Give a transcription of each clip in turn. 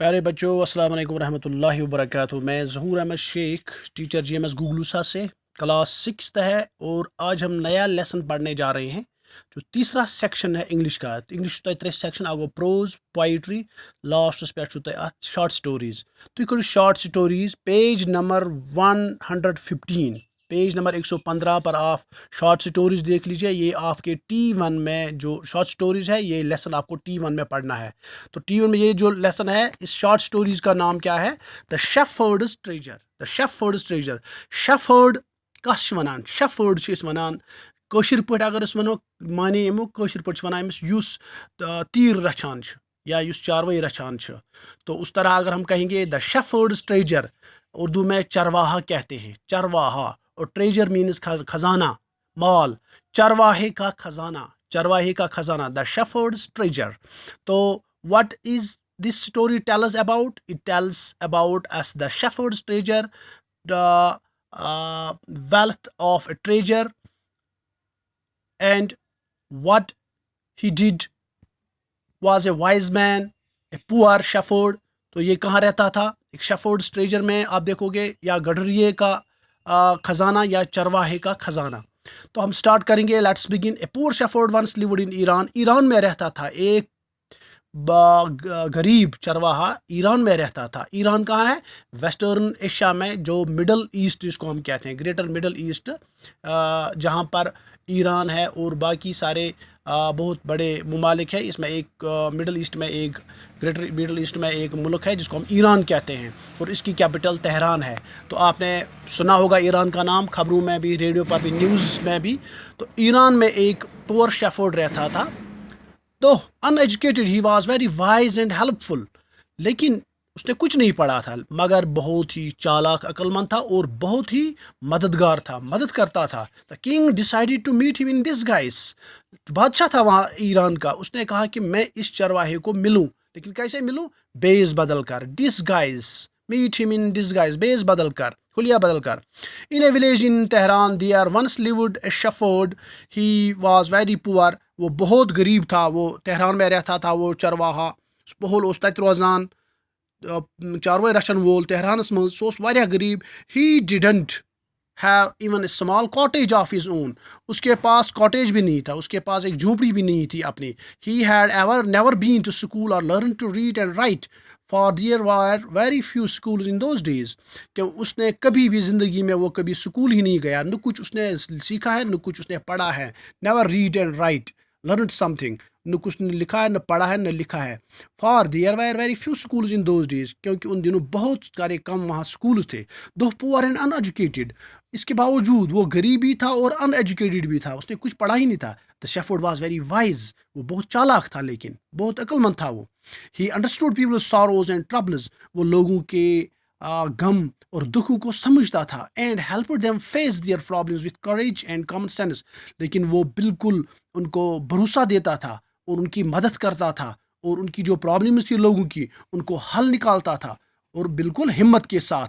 प्यारे बच्चों, अस्सलाम वालेकुम रहमतुल्लाहि व बरकातहू। मैं ज़हूर अहमद शेख, टीचर GMS गुगलूसा से, क्लास 6 है। और आज हम नया लेसन पढ़ने जा रहे हैं। जो तीसरा सेक्शन है इंग्लिश का। इंग्लिश त्रे सेक्शन आगो प्रोज, पोइट्री, लास्ट पे शॉर्ट स्टोरीज। तुम करो short stories page number 115, page number 115 पर आप शॉर्ट स्टोरीज देख लीजिए। ये आपके T1 में जो शॉर्ट स्टोरीज है, ये लेसन आपको T1 में पढ़ना है। तो T1 में ये जो लेसन है, इस शॉर्ट स्टोरीज का नाम क्या है? The shepherd's treasure. The shepherd's treasure. Shepherd कस वनान? शेफर्ड वनान कौशिर पट अगर वनो माने यमो कौशिर पट वनान अमिस युस तीर रछान छ, या युस चारवाई रछान छ। तो उस तरह अगर हम कहेंगे द शेफर्ड्स ट्रेजर, उर्दू में चरवाहा कहते हैं, चरवाहा। और ट्रेजर मीन्स खजाना, माल। चरवाहे का खजाना, चरवाहे का खजाना, द शेफर्ड्स ट्रेजर। तो what is this story tell us about? It tells about us the shepherd's treasure, the wealth of a treasure, and what he did was a wise man, a poor shepherd. तो ये कहाँ रहता था? एक shepherd's treasure में आप देखोगे, या गडरिए का खजाना, या चरवाहे का खजाना। तो हम स्टार्ट करेंगे। Let's begin. A poor shepherd once lived in Iran. Iran में रहता था एक गरीब चरवाहा, ईरान में रहता था। ईरान कहाँ है? वेस्टर्न एशिया में, जो मिडल ईस्ट जिसको हम कहते हैं, ग्रेटर मिडल ईस्ट, जहाँ पर ईरान है और बाकी सारे बहुत बड़े ममालिक है। इसमें एक मिडल ईस्ट में, एक ग्रेटर मिडल ईस्ट में एक मुल्क है जिसको हम ईरान कहते हैं, और इसकी कैपिटल तेहरान है। तो आपने सुना होगा ईरान का नाम, खबरों में भी, रेडियो पर भी, न्यूज़ में भी। तो ईरान में एक पुअर शेफर्ड रहता था। तो uneducated, he was very wise and helpful. लेकिन उसने कुछ नहीं पढ़ा था, मगर बहुत ही चालाक, अक्लमंद था और बहुत ही मददगार था, मदद करता था। The king decided to meet him in disguise. बादशाह था वहाँ ईरान का, उसने कहा कि मैं इस चरवाहे को मिलूं। लेकिन कैसे मिलूं? बेस बदल कर, disguise. Meet him in disguise, बेस बदल कर, हुलिया बदल कर। In a village in Tehran there once lived a shepherd, he was very poor. वो बहुत गरीब था, वो तेहरान में रहता था, वो चरवाहा। बहुल उस तत रोजान, चारवे रचन वोल तेहरानस मज, सो वारिया गरीब। He didn't have even a small cottage of his own. उसके पास कॉटेज भी नहीं था, उसके पास एक झोपड़ी भी नहीं थी अपनी। He had ever never been to school और learn to read and write, for there were very few schools in those days. कि उसने कभी भी ज़िंदगी में वो कभी स्कूल ही नहीं गया, न कुछ उसने सीखा है, न कुछ उसने पढ़ा है। Never read and right, learn something. न कुछ ने लिखा है, न पढ़ा है, न लिखा है। For there were very few schools in those days, क्योंकि उन दिनों बहुत सारे कम वहाँ स्कूल्स थे। दो पुअर एंड अनएजुकेटेड, इसके बावजूद वो गरीब भी था और अनएजुकेटेड भी था, उसने कुछ पढ़ा ही नहीं था। The shepherd was very wise, वो बहुत चालाक था, लेकिन बहुत अक्लमंद था वो। He understood people's sorrows and troubles, वो लोगों के गम और दुखों को समझता था। And helped them face their problems with courage and common sense, लेकिन वो बिल्कुल उनको भरोसा देता था और उनकी मदद करता था, और उनकी जो प्रॉब्लम्स थी लोगों की, उनको हल निकालता था, और बिल्कुल हिम्मत के साथ,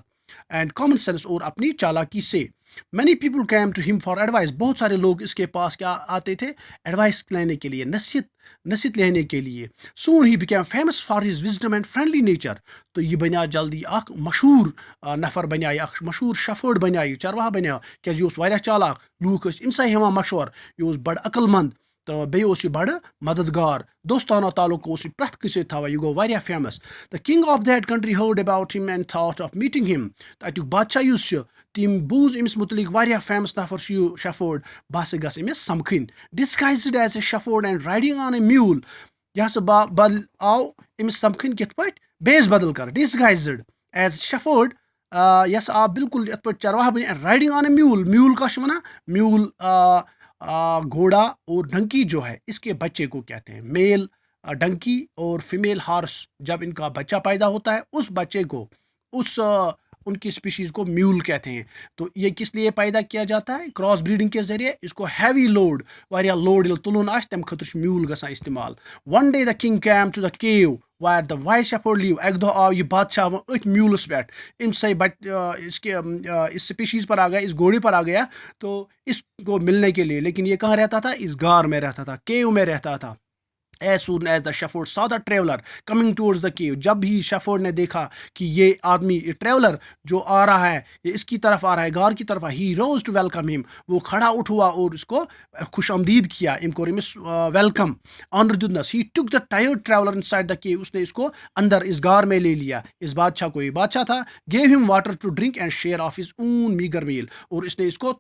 एंड कॉमन सेंस, और अपनी चालाकी से। Many people came to him for advice, बहुत सारे लोग इसके पास क्या आते थे? एडवाइस लेने के लिए, नसीहत नसीहत लेने के लिए। Soon he became famous for his wisdom and friendly nature. तो ये बना जल्दी अख मशहूर नफर बना, अख मशहूर शेफर्ड बना, चरवाहा बना, क्या यह वारिया चालाक। लूक अमसा हवा मशहूर, यह बड़ अक्लमंद, तो बेस बड़ मददगार, दोस्ताना ताल्लुक प्रथ कस थवान, यह गो वारिया famous. The king of that country heard about him and thought of meeting him. तत्युक बादशाह तम बूज अमिस मुतलिक वारिया फेमस नफर शेफर्ड, बह हसा गस अमिस समखन। Disguised as a shepherd and riding on a mule, यह हसा बल आव अमिस समखन कित पट? बेस बदल कर, डिस्गाइज्ड एज शेफर्ड, यस आ बिल्कुल ये चरवाहा बन, riding on a mule. Mule का वना, म्यूल घोड़ा, और डंकी जो है, इसके बच्चे को कहते हैं मेल डंकी, और फीमेल हॉर्स। जब इनका बच्चा पैदा होता है, उस बच्चे को, उस उनकी स्पीशीज़ को म्यूल कहते हैं। तो ये किस लिए पैदा किया जाता है? क्रॉस ब्रीडिंग के जरिए। इसको हैवी लोड, वारिया लोड ये तुलन आस, तम खतर म्यूल गसान इस्तेमाल। One day the king came to the cave where the wise shepherd lived. एक दो आव ये बादशाह अथ म्यूलस पे, इनसे इस स्पीशीज़ पर आ गया, इस घोड़े पर आ गया, तो इसको मिलने के लिए। लेकिन ये कहाँ रहता था? इस गार में रहता था, केव में रहता था। As soon as the shepherd saw the traveler coming towards the cave, جب بھی shepherd نے دیکھا کہ یہ آدمی ٹریولر جو آ رہا ہے یہ اس کی طرف آ رہا ہے غار کی طرف، he rose to welcome him، وہ کھڑا اٹھ ہوا اور اس کو خوش آمدید کیا، ام کو رمس ویلکم honor دیدنس، he took the tired traveler inside the cave، اس نے اس کو اندر اس غار میں لے لیا، اس بادشاہ کو، یہ بادشاہ تھا، gave him water to drink and share of his own meager meal، اور اس نے اس کو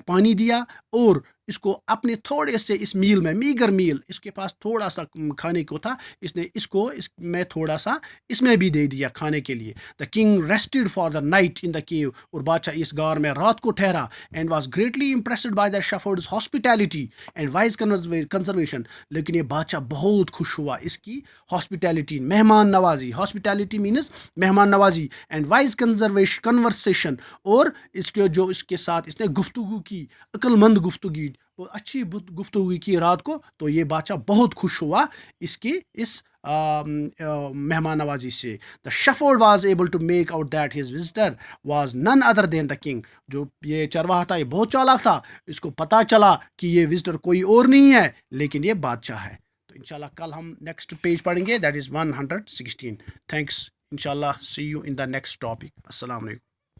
پانی دیا اور اس کو اپنے تھوڑے سے اس میل میں، میگر میل، اس کے پاس تھوڑا سا کھانے کو تھا، اس نے اس کو اس میں تھوڑا سا اس میں بھی دے دیا کھانے کے لیے۔ The king rested for the night in the cave, اور بادشاہ اس غار میں رات کو ٹھہرا، and was greatly impressed by the shepherd's hospitality and wise conversation, لیکن یہ بادشاہ بہت خوش ہوا اس کی ہاسپٹیلٹی، مہمان نوازی، ہاسپٹیلٹی مینز مہمان نوازی، اینڈ وائز کنورسیشن، اور اس کے جو اس کے ساتھ اس نے گفتگو کی، عقل مند گفتگو، وہ اچھی گفتگو کی رات کو، تو یہ بادشاہ بہت خوش ہوا اس کی اس مہمان نوازی سے۔ The shepherd was able to make out that his visitor was none other than the king, جو یہ چرواہا تھا یہ بہت چالاک تھا، اس کو پتہ چلا کہ یہ وزٹر کوئی اور نہیں ہے لیکن یہ بادشاہ ہے۔ تو انشاءاللہ کل ہم نیکسٹ پیج پڑھیں گے، دیٹ از 116۔ تھینکس، انشاءاللہ see you in the next topic. السلام علیکم۔